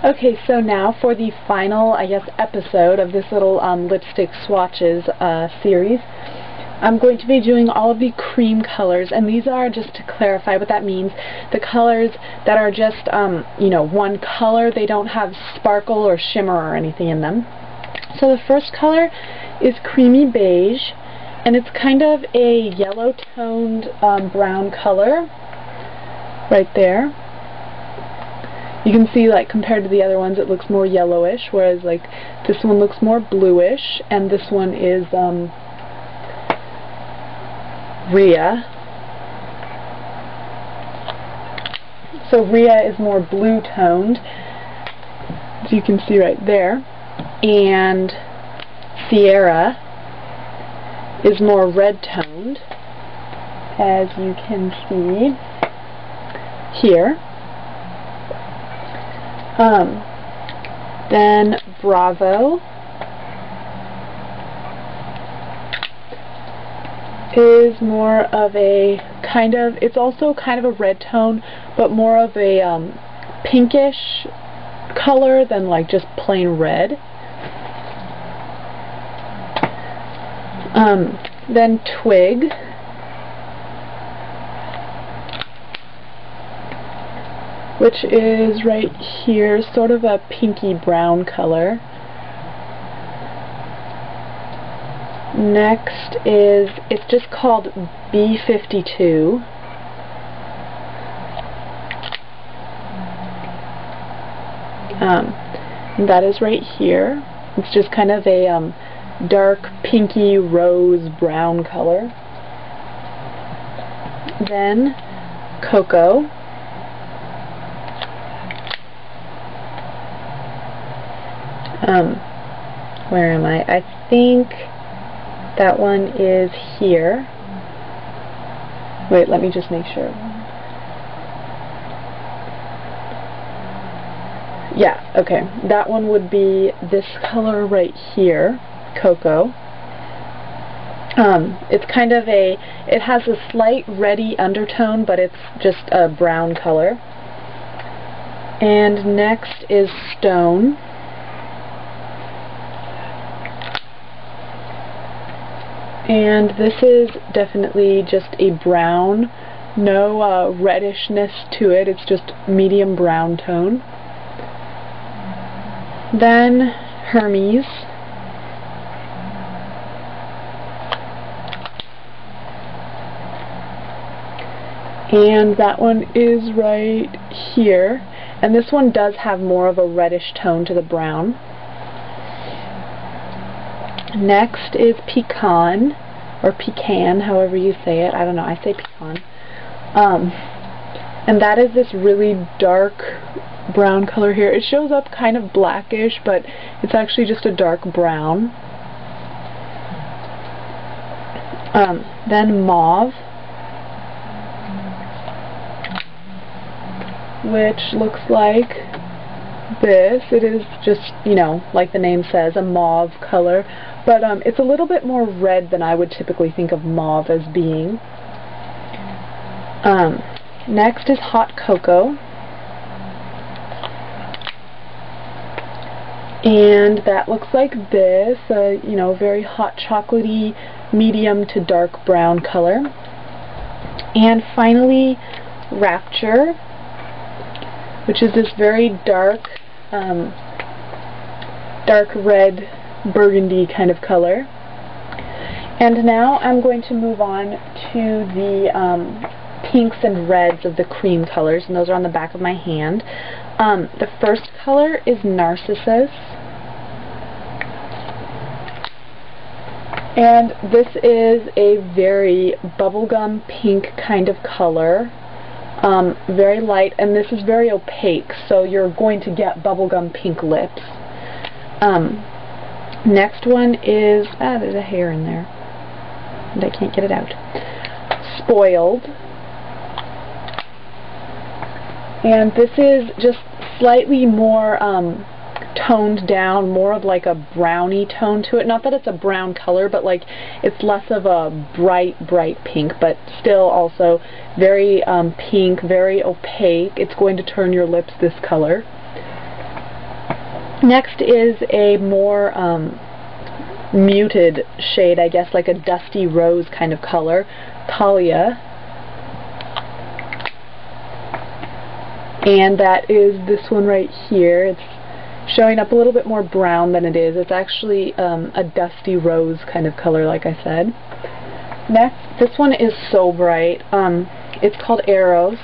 Okay, so now for the final, I guess, episode of this little lipstick swatches series. I'm going to be doing all of the cream colors, and these are, just to clarify what that means, the colors that are just, you know, one color. They don't have sparkle or shimmer or anything in them. So the first color is Creamy Beige, and it's kind of a yellow-toned brown color right there. You can see, like, compared to the other ones, it looks more yellowish, whereas, like, this one looks more bluish, and this one is Rhea. So Rhea is more blue-toned, as you can see right there, and Sierra is more red-toned, as you can see here. Then Bravo is more of a kind of, it's also kind of a red tone, but more of a pinkish color than like just plain red. Then Twig, which is right here, sort of a pinky brown color. Next is, it's just called B52. That is right here. It's just kind of a dark pinky rose brown color. Then Coco. Where am I? I think that one is here. Wait, let me just make sure. Yeah, okay. That one would be this color right here, Coco. It's kind of a, it has a slight reddy undertone, but it's just a brown color. And next is Stone. And this is definitely just a brown, no reddishness to it, it's just medium brown tone. Then Hermes. And that one is right here. And this one does have more of a reddish tone to the brown. Next is Pecan, or Pecan, however you say it. I don't know, I say Pecan. And that is this really dark brown color here. It shows up kind of blackish, but it's actually just a dark brown. Then Mauve, which looks like this. It is just, you know, like the name says, a mauve color, but it's a little bit more red than I would typically think of mauve as being. Next is Hot Cocoa, and that looks like this, you know, very hot chocolatey, medium to dark brown color. And finally, Rapture, which is this very dark, dark red burgundy kind of color. And now I'm going to move on to the pinks and reds of the cream colors, and those are on the back of my hand. The first color is Narcissus, and this is a very bubblegum pink kind of color. Very light, and this is very opaque, so you're going to get bubblegum pink lips. Next one is, there's a hair in there, and I can't get it out. Spoiled. And this is just slightly more toned down, more of like a browny tone to it. Not that it's a brown color, but like it's less of a bright pink, but still also very pink, very opaque. It's going to turn your lips this color. Next is a more muted shade, I guess, like a dusty rose kind of color, Thalia. And that is this one right here. It's showing up a little bit more brown than it is. It's actually a dusty rose kind of color, like I said. Next, this one is so bright. It's called Eros,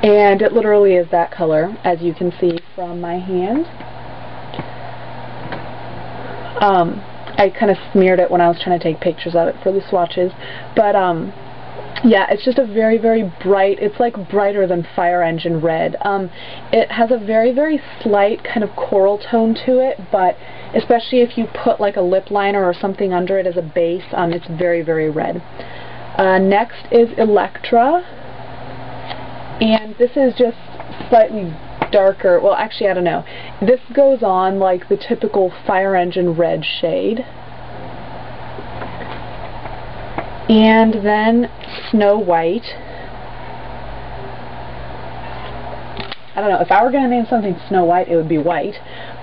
and it literally is that color, as you can see from my hand. I kind of smeared it when I was trying to take pictures of it for the swatches, but yeah, it's just a very, very bright, it's like brighter than Fire Engine Red. It has a very, very slight kind of coral tone to it, but especially if you put like a lip liner or something under it as a base, it's very, very red. Next is Electra, and this is just slightly darker. Well, actually, I don't know. This goes on like the typical Fire Engine Red shade. And then Snow White. I don't know, if I were going to name something Snow White, it would be white,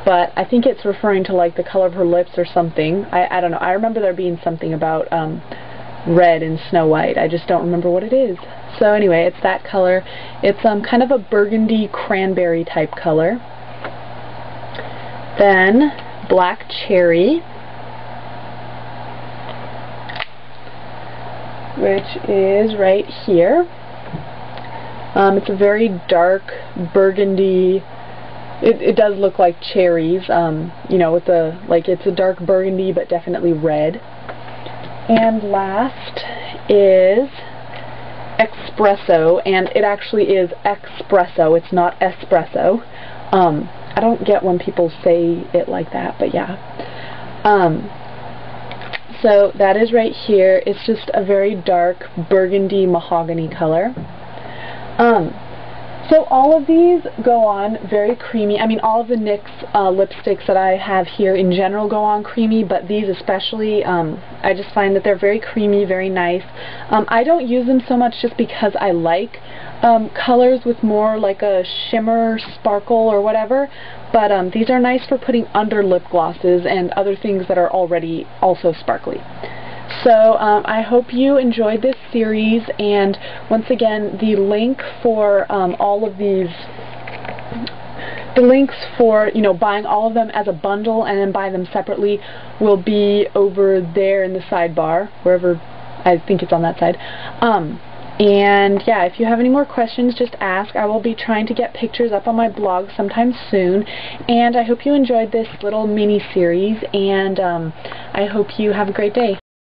but I think it's referring to like the color of her lips or something. I don't know. I remember there being something about red in Snow White. I just don't remember what it is. So anyway, it's that color. It's kind of a burgundy cranberry type color. Then Black Cherry, which is right here. It's a very dark burgundy. It does look like cherries, you know, with the, like, it's a dark burgundy but definitely red. And last is Expresso, and it actually is Expresso, it's not espresso. I don't get when people say it like that, but yeah. So that is right here. It's just a very dark burgundy mahogany color. So all of these go on very creamy. I mean, all of the NYX lipsticks that I have here in general go on creamy, but these especially, I just find that they're very creamy, very nice. I don't use them so much just because I like colors with more like a shimmer, sparkle, or whatever, but these are nice for putting under lip glosses and other things that are already also sparkly. So I hope you enjoyed this series, and once again, the link for all of these, the links for, you know, buying all of them as a bundle and then buy them separately will be over there in the sidebar, wherever, I think it's on that side. And yeah, if you have any more questions, just ask. I will be trying to get pictures up on my blog sometime soon, and I hope you enjoyed this little mini series, and I hope you have a great day.